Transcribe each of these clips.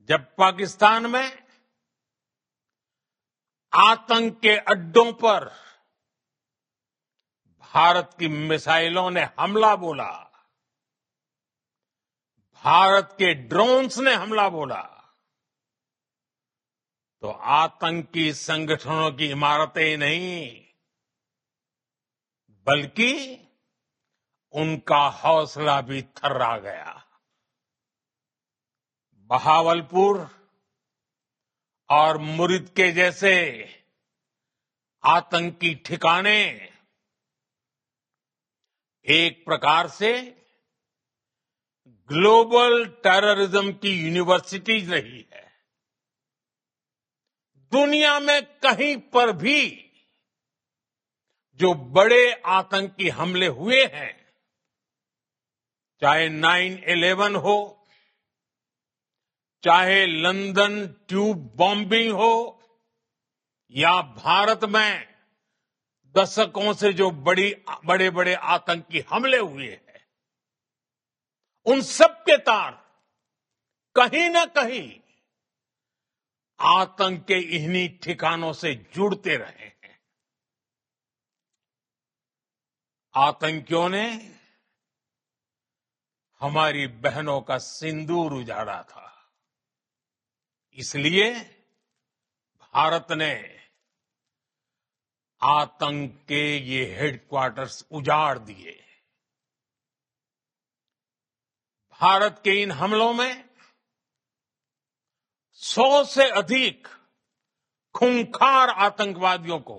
जब पाकिस्तान में आतंक के अड्डों पर भारत की मिसाइलों ने हमला बोला, भारत के ड्रोन्स ने हमला बोला, तो आतंकी संगठनों की इमारतें ही नहीं बल्कि उनका हौसला भी थर्रा गया। बहावलपुर और मुरिद के जैसे आतंकी ठिकाने एक प्रकार से ग्लोबल टेररिज्म की यूनिवर्सिटीज रही है। दुनिया में कहीं पर भी जो बड़े आतंकी हमले हुए हैं, चाहे 9/11 हो, चाहे लंदन ट्यूब बॉम्बिंग हो, या भारत में दशकों से जो बड़े बड़े आतंकी हमले हुए हैं, उन सब के तार कहीं न कहीं आतंक के इन्हीं ठिकानों से जुड़ते रहे हैं। आतंकियों ने हमारी बहनों का सिंदूर उजाड़ा था, इसलिए भारत ने आतंक के ये हेडक्वार्टर्स उजाड़ दिए। भारत के इन हमलों में 100 से अधिक खूंखार आतंकवादियों को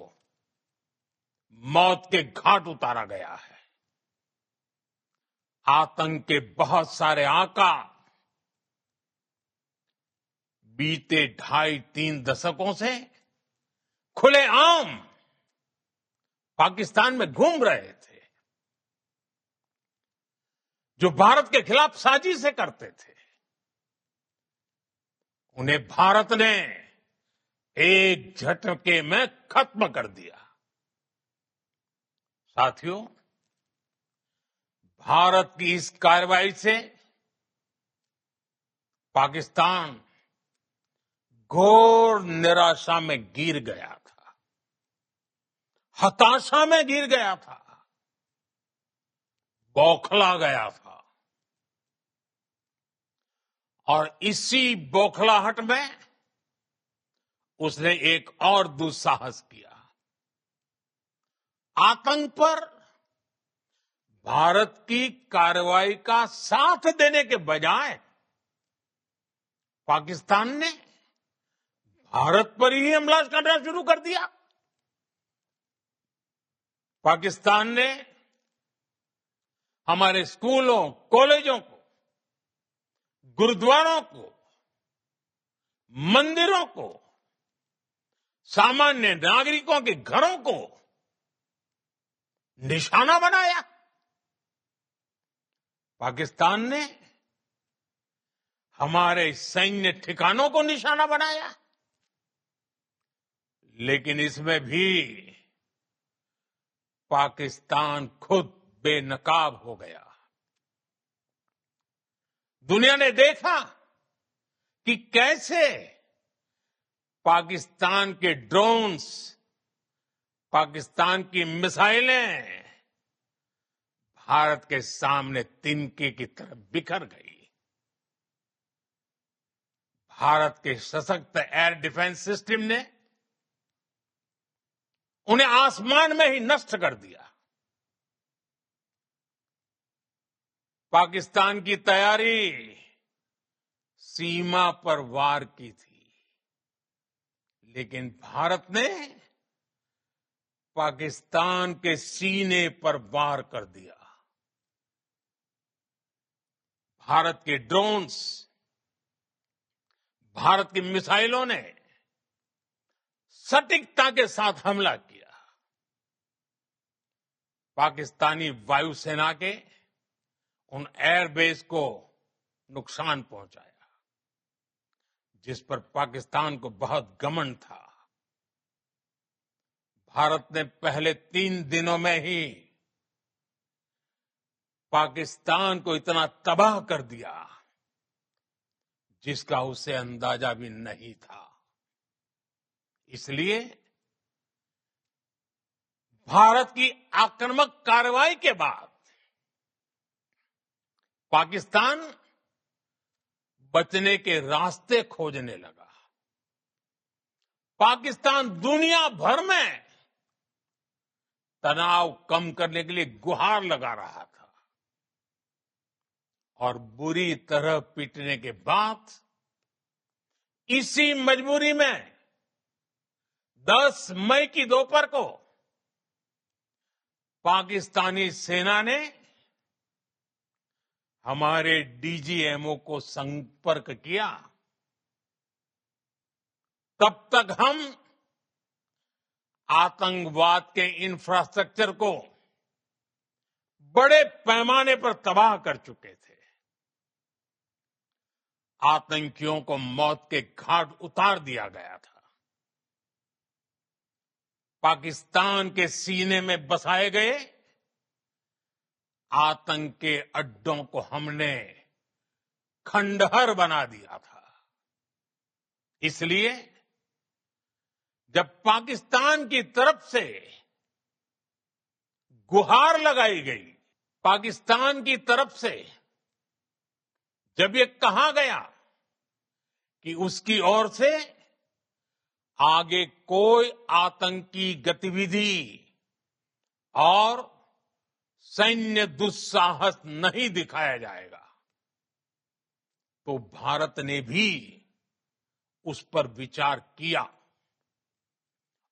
मौत के घाट उतारा गया है। आतंक के बहुत सारे आका बीते 2.5-3 दशकों से खुलेआम पाकिस्तान में घूम रहे थे, जो भारत के खिलाफ साजिशें करते थे। उन्हें भारत ने एक झटके में खत्म कर दिया। साथियों, भारत की इस कार्रवाई से पाकिस्तान घोर निराशा में गिर गया था, हताशा में गिर गया था, बौखला गया था। और इसी बौखलाहट में उसने एक और दुस्साहस किया। आतंक पर भारत की कार्रवाई का साथ देने के बजाय पाकिस्तान ने भारत पर ही हमला करना शुरू कर दिया। पाकिस्तान ने हमारे स्कूलों, कॉलेजों को, गुरुद्वारों को, मंदिरों को, सामान्य नागरिकों के घरों को निशाना बनाया। पाकिस्तान ने हमारे सैन्य ठिकानों को निशाना बनाया। लेकिन इसमें भी पाकिस्तान खुद बेनकाब हो गया। दुनिया ने देखा कि कैसे पाकिस्तान के ड्रोन्स, पाकिस्तान की मिसाइलें भारत के सामने तिनके की तरह बिखर गई। भारत के सशक्त एयर डिफेंस सिस्टम ने उन्हें आसमान में ही नष्ट कर दिया। पाकिस्तान की तैयारी सीमा पर वार की थी, लेकिन भारत ने पाकिस्तान के सीने पर वार कर दिया। भारत के ड्रोन्स, भारत की मिसाइलों ने सटीकता के साथ हमला किया। पाकिस्तानी वायुसेना के उन एयरबेस को नुकसान पहुंचाया, जिस पर पाकिस्तान को बहुत घमंड था। भारत ने पहले 3 दिनों में ही पाकिस्तान को इतना तबाह कर दिया, जिसका उसे अंदाजा भी नहीं था। इसलिए भारत की आक्रामक कार्रवाई के बाद पाकिस्तान बचने के रास्ते खोजने लगा। पाकिस्तान दुनिया भर में तनाव कम करने के लिए गुहार लगा रहा था और बुरी तरह पीटने के बाद इसी मजबूरी में 10 मई की दोपहर को पाकिस्तानी सेना ने हमारे डीजीएमओ को संपर्क किया। तब तक हम आतंकवाद के इंफ्रास्ट्रक्चर को बड़े पैमाने पर तबाह कर चुके थे। आतंकियों को मौत के घाट उतार दिया गया था। पाकिस्तान के सीने में बसाए गए आतंक के अड्डों को हमने खंडहर बना दिया था। इसलिए जब पाकिस्तान की तरफ से गुहार लगाई गई, पाकिस्तान की तरफ से जब ये कहा गया कि उसकी ओर से आगे कोई आतंकी गतिविधि और सैन्य दुस्साहस नहीं दिखाया जाएगा, तो भारत ने भी उस पर विचार किया।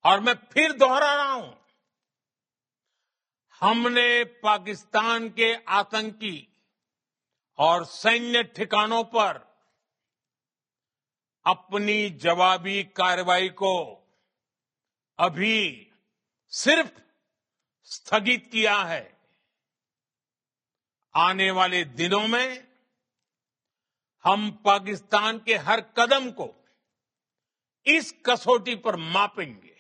और मैं फिर दोहरा रहा हूं, हमने पाकिस्तान के आतंकी और सैन्य ठिकानों पर अपनी जवाबी कार्रवाई को अभी सिर्फ स्थगित किया है। आने वाले दिनों में हम पाकिस्तान के हर कदम को इस कसौटी पर मापेंगे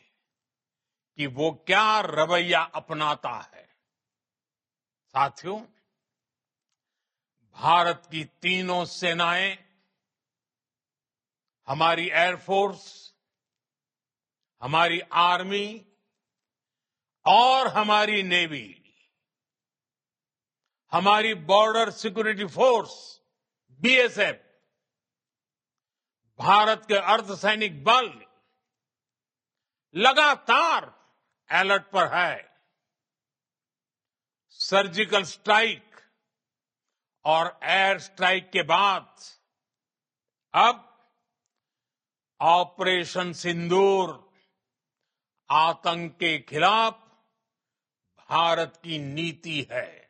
कि वो क्या रवैया अपनाता है। साथियों, भारत की तीनों सेनाएं, हमारी एयरफोर्स, हमारी आर्मी और हमारी नेवी, हमारी border security force BSF, Bharat के अर्धसैनिक बल लगातार अलर्ट पर है। सर्जिकल स्ट्राइक और एयर स्ट्राइक के बाद अब ऑपरेशन सिंदूर आतंक के खिलाफ भारत की नीति है।